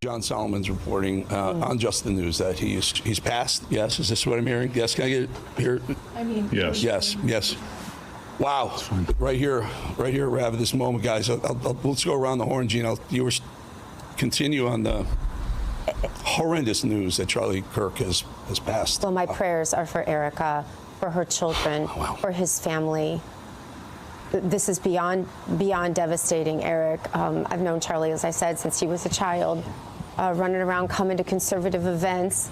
John Solomon's reporting on Just the News that he's passed. Yes, is this what I'm hearing? Yes, can I get here? I mean, yes. Yes. Wow. Right here, we're having this moment, guys. Let's go around the horn, Gino. You were continue on the horrendous news that Charlie Kirk has passed. Well, my prayers are for Erica, for her children, for his family. This is beyond devastating, Eric. I've known Charlie, as I said, since he was a child, running around, coming to conservative events.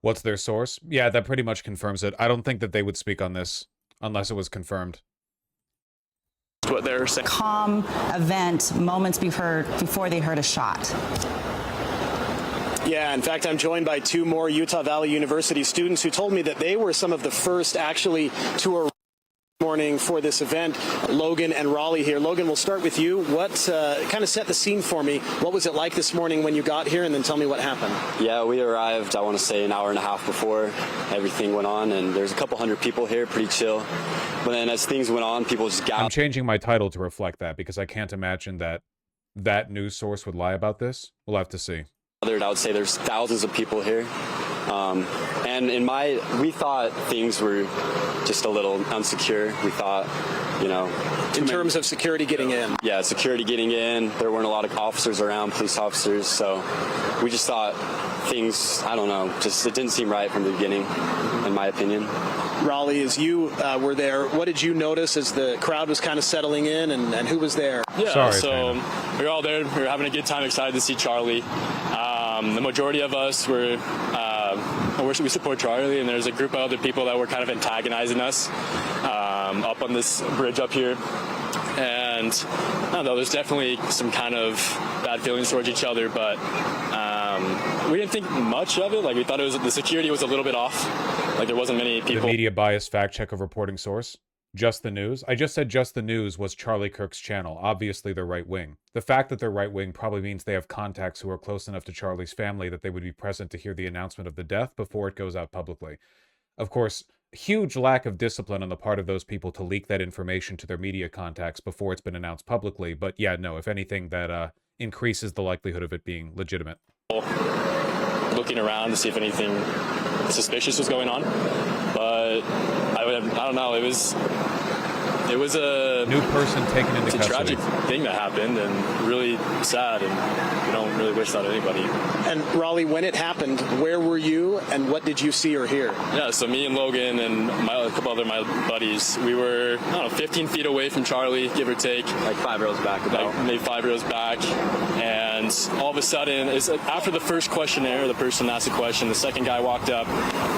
What's their source? Yeah, that pretty much confirms it. I don't think that they would speak on this unless it was confirmed. What they're saying. Calm event moments before they heard a shot. Yeah, in fact, I'm joined by two more Utah Valley University students who told me that they were some of the first actually to arrive this morning for this event. Logan and Raleigh here. Logan, we'll start with you. What kind of set the scene for me? What was it like this morning when you got here, and then tell me what happened? Yeah, we arrived, I want to say, an hour and a half before everything went on, and there's a couple hundred people here, pretty chill. But then as things went on, people just got... I'm changing my title to reflect that because I can't imagine that news source would lie about this. We'll have to see. I would say there's thousands of people here. And we thought things were just a little unsecure. We thought, in terms of security getting in. Yeah, security getting in. There weren't a lot of officers around, police officers. So we just thought things, I don't know, it didn't seem right from the beginning, in my opinion. Raleigh, as you were there, what did you notice as the crowd was kind of settling in, and who was there? Yeah, so we were all there. We were having a good time, excited to see Charlie. The majority of us we support Charlie, and there's a group of other people that were kind of antagonizing us up on this bridge up here. And I don't know, there's definitely some kind of bad feelings towards each other, but we didn't think much of it. Like, we thought the security was a little bit off. Like, there wasn't many people. The media bias fact check of reporting source. Just the News? I just said Just the News was Charlie Kirk's channel. Obviously, they're right-wing. The fact that they're right-wing probably means they have contacts who are close enough to Charlie's family that they would be present to hear the announcement of the death before it goes out publicly. Of course, huge lack of discipline on the part of those people to leak that information to their media contacts before it's been announced publicly. But yeah, no, if anything, that increases the likelihood of it being legitimate. Looking around to see if anything suspicious was going on, but I don't know. It was a new person taken into custody. Tragic thing that happened, and really sad, and we don't really wish that on anybody. And Raleigh, when it happened, where were you, and what did you see or hear? Yeah, so me and Logan and a couple other my buddies, we were 15 feet away from Charlie, give or take, like 5 rows back, maybe 5 rows back, and all of a sudden, after the first questionnaire, the person asked a question, the second guy walked up,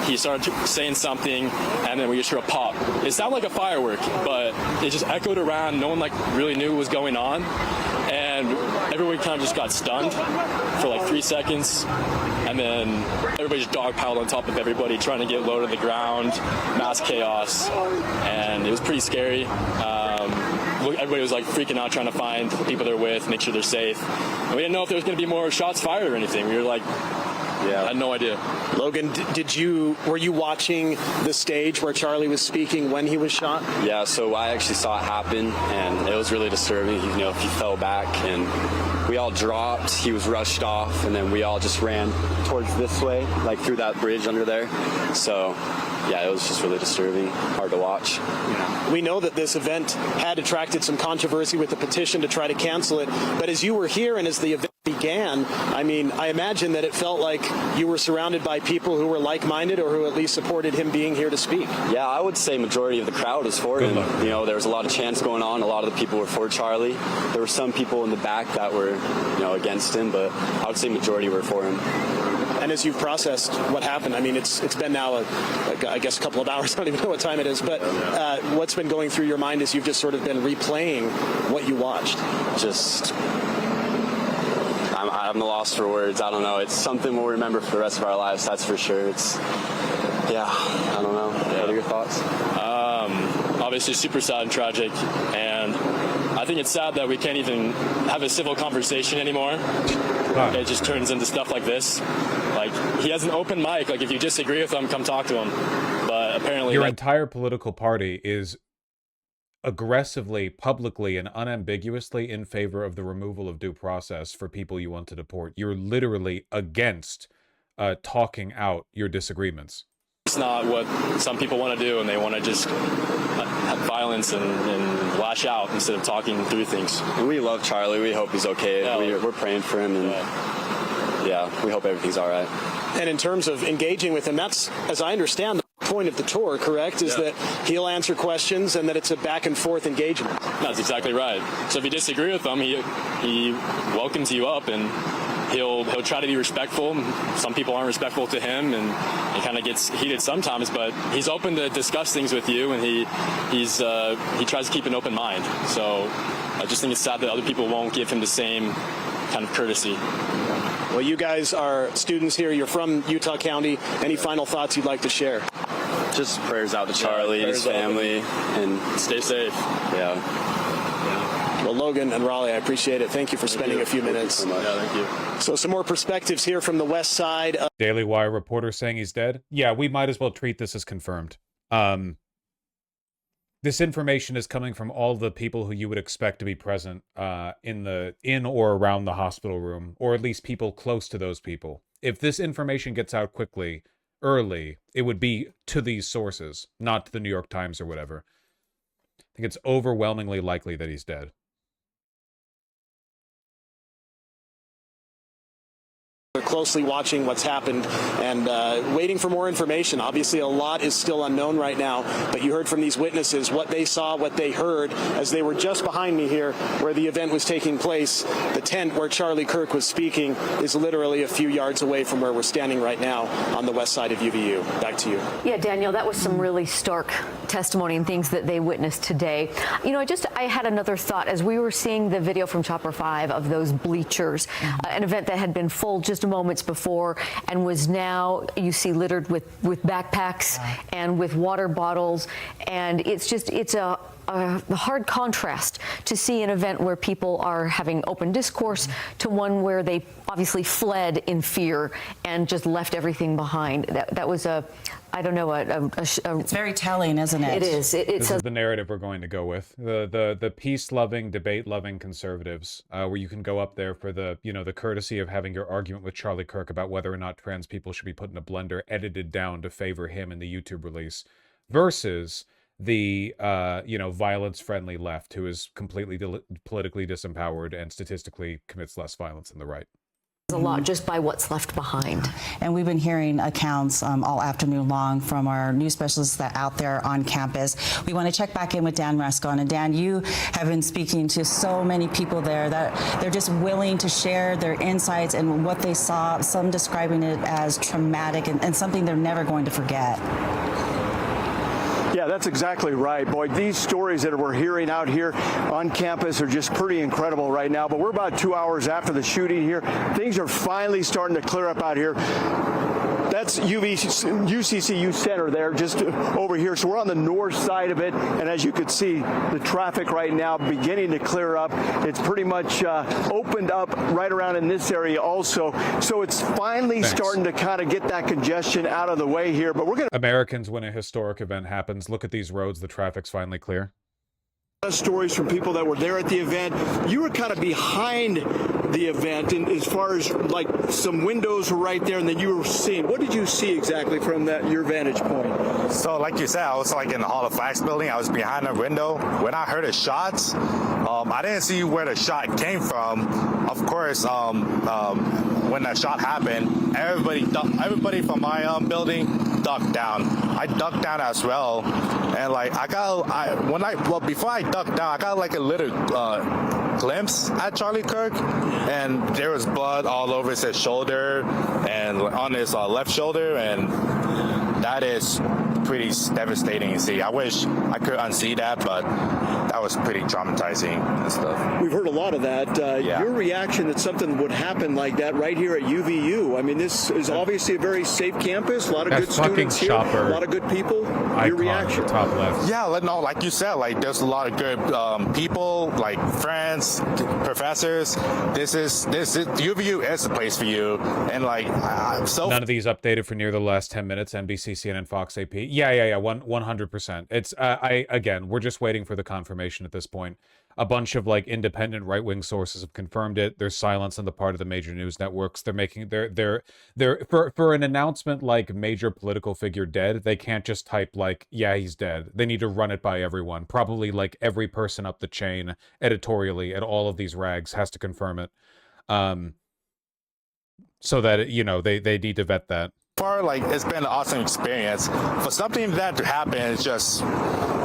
he started saying something, and then we just heard a pop. It sounded like a firework, but it just echoed around. No one really knew what was going on, and everyone kind of just got stunned for like 3 seconds, and then everybody just dogpiled on top of everybody, trying to get low to the ground, mass chaos, and it was pretty scary. Everybody was like freaking out, trying to find the people they're with, make sure they're safe. And we didn't know if there was going to be more shots fired or anything. We were like, I had no idea. Logan, were you watching the stage where Charlie was speaking when he was shot? Yeah, so I actually saw it happen, and it was really disturbing. He fell back, and we all dropped. He was rushed off, and then we all just ran towards this way, like through that bridge under there. So, yeah, it was just really disturbing, hard to watch. Yeah. We know that this event had attracted some controversy with the petition to try to cancel it, but as you were here and as the event began, I mean, I imagine that it felt like you were surrounded by people who were like-minded or who at least supported him being here to speak. Yeah, I would say majority of the crowd is for him. There was a lot of chants going on. A lot of the people were for Charlie. There were some people in the back that were, against him, but I would say majority were for him. And as you've processed what happened, I mean, it's been now, I guess, a couple of hours. I don't even know what time it is. But what's been going through your mind as you've just sort of been replaying what you watched? I'm lost for words. I don't know. It's something we'll remember for the rest of our lives, that's for sure. I don't know. What are your thoughts? Obviously super sad and tragic, and I think it's sad that we can't even have a civil conversation anymore. It just turns into stuff like this. Like, he has an open mic. Like, if you disagree with him, come talk to him. But apparently... Your entire political party is aggressively, publicly, and unambiguously in favor of the removal of due process for people you want to deport. You're literally against talking out your disagreements. It's not what some people want to do, and they want to just have violence and lash out instead of talking through things. We love Charlie. We hope he's okay. Yeah. We're praying for him, and yeah, we hope everything's all right. And in terms of engaging with him, that's, as I understand, the point of the tour, correct? Is that he'll answer questions and that it's a back and forth engagement. That's exactly right. So if you disagree with him, he welcomes you up, and he'll try to be respectful. Some people aren't respectful to him, and it kind of gets heated sometimes. But he's open to discuss things with you, and he tries to keep an open mind. So I just think it's sad that other people won't give him the same kind of courtesy. Well, you guys are students here. You're from Utah County. Any final thoughts you'd like to share? Just prayers out to Charlie and his family, and stay safe. Yeah. Well, Logan and Raleigh, I appreciate it. Thank you for spending a few minutes. Thank you so much. Thank you. So some more perspectives here from the west side. Daily Wire reporter saying he's dead. Yeah, we might as well treat this as confirmed. This information is coming from all the people who you would expect to be present in or around the hospital room, or at least people close to those people. If this information gets out quickly, early, it would be to these sources, not to the New York Times or whatever. I think it's overwhelmingly likely that he's dead. They're closely watching what's happened and waiting for more information. Obviously, a lot is still unknown right now, but you heard from these witnesses what they saw, what they heard as they were just behind me here where the event was taking place. The tent where Charlie Kirk was speaking is literally a few yards away from where we're standing right now on the west side of UVU. Back to you. Yeah, Daniel, that was some really stark testimony and things that they witnessed today. You know, I had another thought as we were seeing the video from Chopper 5 of those bleachers, an event that had been full just moments before and was now, you see, littered with backpacks and with water bottles. And it's a hard contrast to see an event where people are having open discourse to one where they obviously fled in fear and just left everything behind. That was I don't know, it's very telling, isn't it? It is. This is the narrative we're going to go with. The peace-loving, debate-loving conservatives, where you can go up there for the courtesy of having your argument with Charlie Kirk about whether or not trans people should be put in a blender, edited down to favor him in the YouTube release, versus the violence-friendly left, who is completely politically disempowered and statistically commits less violence than the right. A lot just by what's left behind. And we've been hearing accounts all afternoon long from our news specialists that out there on campus. We want to check back in with Dan Rescon. And Dan, you have been speaking to so many people there that they're just willing to share their insights and what they saw, some describing it as traumatic and something they're never going to forget. Yeah, that's exactly right, Boyd. These stories that we're hearing out here on campus are just pretty incredible right now. But we're about 2 hours after the shooting here. Things are finally starting to clear up out here. That's UCCU Center there, just over here. So we're on the north side of it, and as you can see, the traffic right now beginning to clear up. It's pretty much opened up right around in this area also. So it's finally starting to kind of get that congestion out of the way here. But we're going to... Americans, when a historic event happens, look at these roads. The traffic's finally clear. Stories from people that were there at the event. You were kind of behind the event, and as far as like some windows were right there, and then you were seeing. What did you see exactly from your vantage point? So, like you said, I was like in the Hall of Flags building. I was behind a window. When I heard the shots, I didn't see where the shot came from. Of course, when that shot happened, everybody from my building ducked down. I ducked down as well, and like before I ducked down, I got like a little glimpse at Charlie Kirk, and there was blood all over his shoulder and on his left shoulder, and that is pretty devastating to see. I wish I could unsee that, but that was pretty traumatizing and stuff. We've heard a lot of that. Your reaction that something would happen like that right here at UVU. I mean, this is obviously a very safe campus. A lot of good students here. A lot of good people. Your reaction? Top left. Yeah, no, like you said, like there's a lot of good people, like friends, professors. This is UVU is the place for you, and like none of these updated for near the last 10 minutes. NBC, CNN, Fox, AP. Yeah, 100%. It's again, we're just waiting for the confirmation at this point. A bunch of like independent right-wing sources have confirmed it. There's silence on the part of the major news networks. They're making they're for an announcement like major political figure dead, they can't just type like, yeah, he's dead. They need to run it by everyone. Probably like every person up the chain editorially at all of these rags has to confirm it. So that, you know, they need to vet that. Far, like, it's been an awesome experience. For something that to happen is just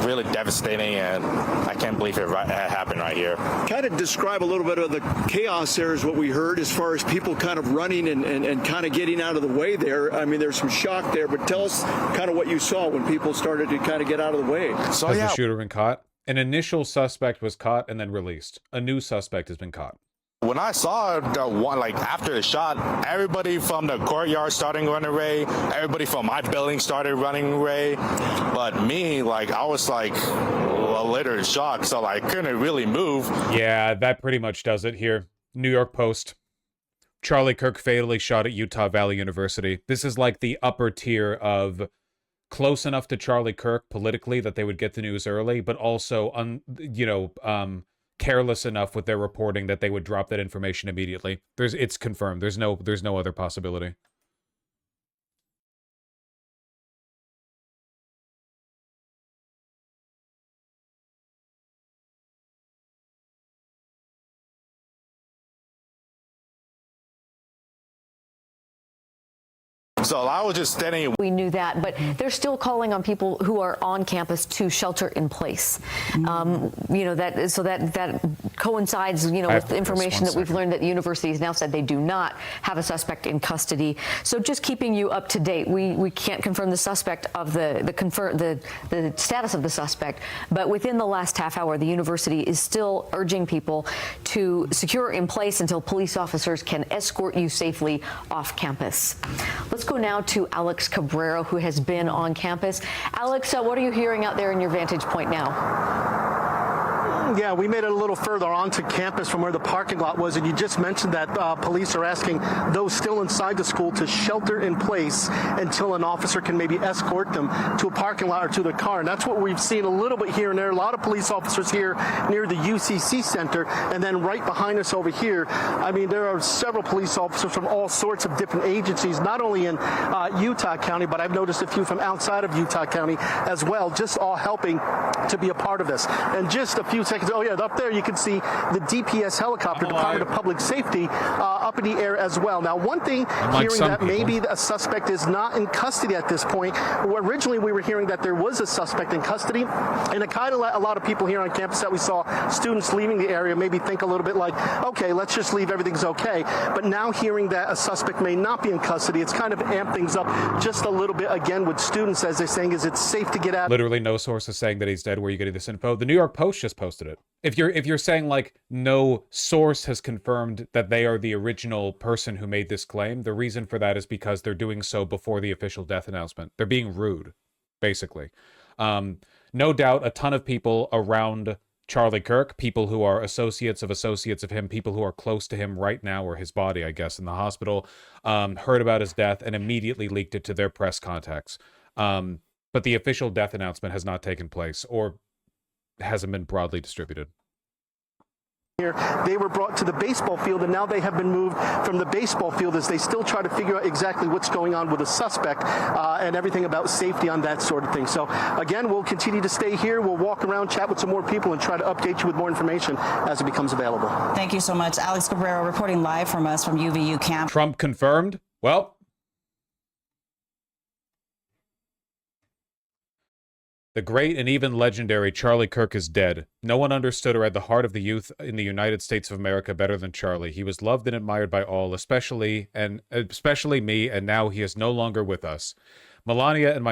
really devastating, and I can't believe it happened right here. Kind of describe a little bit of the chaos there is what we heard as far as people kind of running and kind of getting out of the way there. I mean, there's some shock there, but tell us kind of what you saw when people started to kind of get out of the way. So, Has yeah. the shooter been caught? An initial suspect was caught and then released. A new suspect has been caught. When I saw the one, like after the shot, everybody from the courtyard started running away. Everybody from my building started running away. But me, like, I was like a little shocked, so I couldn't really move. Yeah, that pretty much does it here. New York Post. Charlie Kirk fatally shot at Utah Valley University. This is like the upper tier of close enough to Charlie Kirk politically that they would get the news early, but also, careless enough with their reporting that they would drop that information immediately. It's confirmed. There's no other possibility. So I was just standing. We knew that, but they're still calling on people who are on campus to shelter in place. That coincides, with the information that we've learned that the university has now said they do not have a suspect in custody. So just keeping you up to date, we can't confirm the suspect of the status of the suspect, but within the last half hour, the university is still urging people to secure in place until police officers can escort you safely off campus. Let's go now to Alex Cabrera, who has been on campus. Alex, what are you hearing out there in your vantage point now? Yeah, we made it a little further onto campus from where the parking lot was, and you just mentioned that police are asking those still inside the school to shelter in place until an officer can maybe escort them to a parking lot or to their car. And that's what we've seen a little bit here and there. A lot of police officers here near the UCC Center, and then right behind us over here, I mean, there are several police officers from all sorts of different agencies, not only in Utah County, but I've noticed a few from outside of Utah County as well, just all helping to be a part of this. And just a few seconds, up there you can see the DPS helicopter, Department of Public Safety, up in the air as well. Now, one thing, hearing that maybe a suspect is not in custody at this point. Originally, we were hearing that there was a suspect in custody, and it kind of let a lot of people here on campus that we saw students leaving the area maybe think a little bit like, okay, let's just leave, everything's okay. But now hearing that a suspect may not be in custody, it's kind of amped things up just a little bit again with students as they're saying, is it safe to get out? Literally no source is saying that he's dead. Where are you getting this info? The New York Post just posted it. If you're saying like no source has confirmed that they are the original person who made this claim, the reason for that is because they're doing so before the official death announcement. They're being rude, basically. No doubt a ton of people around Charlie Kirk, people who are associates of him, people who are close to him right now, or his body, I guess, in the hospital, heard about his death and immediately leaked it to their press contacts. But the official death announcement has not taken place, or hasn't been broadly distributed. Here, they were brought to the baseball field, and now they have been moved from the baseball field as they still try to figure out exactly what's going on with the suspect and everything about safety on that sort of thing. So, again, we'll continue to stay here. We'll walk around, chat with some more people, and try to update you with more information as it becomes available. Thank you so much. Alex Cabrera reporting live from us from UVU camp. Trump confirmed? Well, the great and even legendary Charlie Kirk is dead. No one understood or had the heart of the youth in the United States of America better than Charlie. He was loved and admired by all, especially me, and now he is no longer with us. Melania's and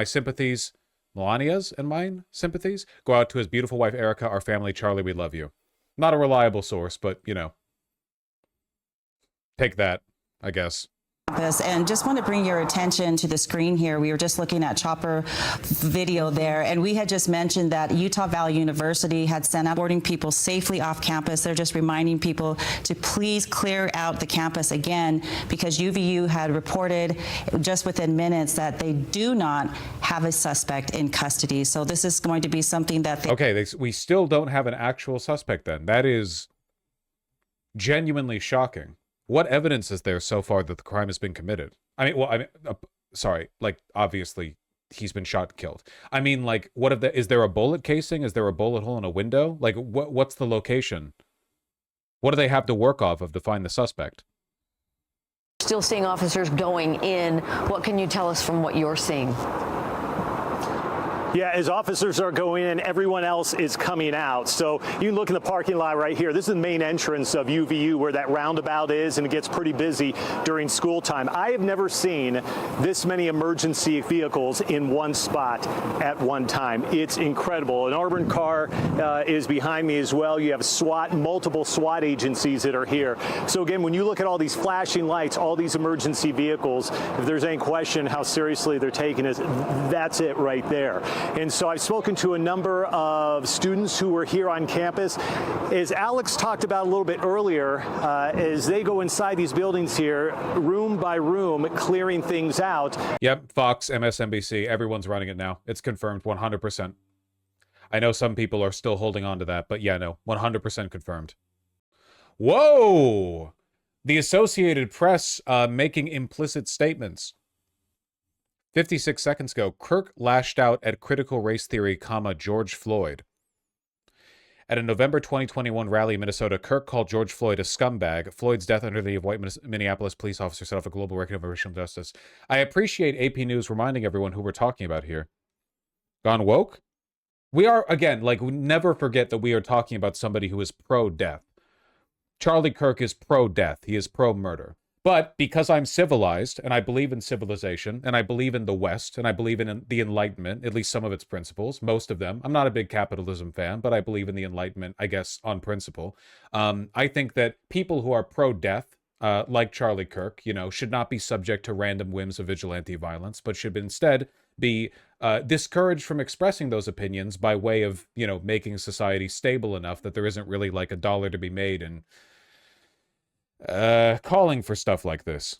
mine sympathies go out to his beautiful wife, Erica, our family, Charlie, we love you. Not a reliable source, but, take that, I guess. And just want to bring your attention to the screen here. We were just looking at chopper video there, and we had just mentioned that Utah Valley University had sent out boarding people safely off campus. They're just reminding people to please clear out the campus again, because UVU had reported just within minutes that they do not have a suspect in custody. So this is going to be something that we still don't have an actual suspect then. That is genuinely shocking. What evidence is there so far that the crime has been committed? Sorry, like, obviously he's been shot and killed. I mean, like, is there a bullet casing? Is there a bullet hole in a window? Like, what's the location? What do they have to work off of to find the suspect? Still seeing officers going in. What can you tell us from what you're seeing? Yeah, as officers are going in, everyone else is coming out. So you can look in the parking lot right here. This is the main entrance of UVU where that roundabout is, and it gets pretty busy during school time. I have never seen this many emergency vehicles in one spot at one time. It's incredible. An Auburn car is behind me as well. You have SWAT, multiple SWAT agencies that are here. So again, when you look at all these flashing lights, all these emergency vehicles, if there's any question how seriously they're taking it, that's it right there. And so I've spoken to a number of students who were here on campus. As Alex talked about a little bit earlier, as they go inside these buildings here, room by room, clearing things out. Yep, Fox, MSNBC, everyone's running it now. It's confirmed 100%. I know some people are still holding on to that, but yeah, no, 100% confirmed. Whoa! The Associated Press making implicit statements. 56 seconds ago, Kirk lashed out at critical race theory, George Floyd. At a November 2021 rally in Minnesota, Kirk called George Floyd a scumbag. Floyd's death under the of white Minneapolis police officer set off a global reckoning of racial justice. I appreciate AP News reminding everyone who we're talking about here. Gone woke? We are, again, like, we never forget that we are talking about somebody who is pro-death. Charlie Kirk is pro-death. He is pro-murder. But because I'm civilized, and I believe in civilization, and I believe in the West, and I believe in the Enlightenment, at least some of its principles, most of them. I'm not a big capitalism fan, but I believe in the Enlightenment, I guess, on principle. I think that people who are pro-death, like Charlie Kirk, should not be subject to random whims of vigilante violence, but should instead be discouraged from expressing those opinions by way of, making society stable enough that there isn't really like a dollar to be made and calling for stuff like this.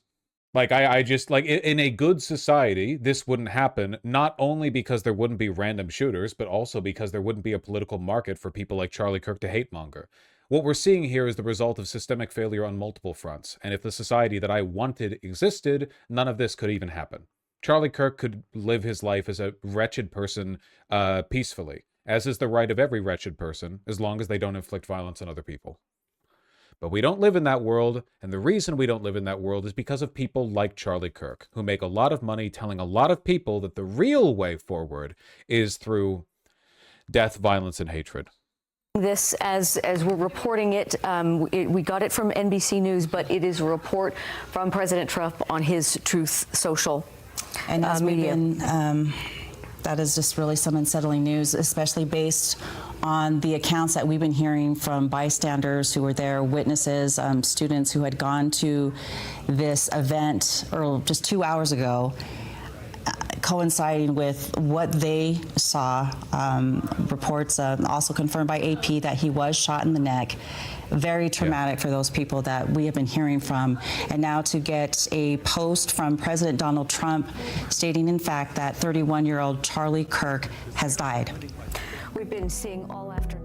Like, I just, like, in a good society, this wouldn't happen, not only because there wouldn't be random shooters, but also because there wouldn't be a political market for people like Charlie Kirk to hate monger. What we're seeing here is the result of systemic failure on multiple fronts, and if the society that I wanted existed, none of this could even happen. Charlie Kirk could live his life as a wretched person peacefully, as is the right of every wretched person, as long as they don't inflict violence on other people. But we don't live in that world, and the reason we don't live in that world is because of people like Charlie Kirk, who make a lot of money telling a lot of people that the real way forward is through death, violence, and hatred. This, as we're reporting it, we got it from NBC News, but it is a report from President Trump on his Truth Social and as media. That is just really some unsettling news, especially based on the accounts that we've been hearing from bystanders who were there, witnesses, students who had gone to this event just 2 hours ago, coinciding with what they saw. Reports also confirmed by AP that he was shot in the neck. Very traumatic for those people that we have been hearing from. And now to get a post from President Donald Trump stating, in fact, that 31-year-old Charlie Kirk has died. We've been seeing all afternoon.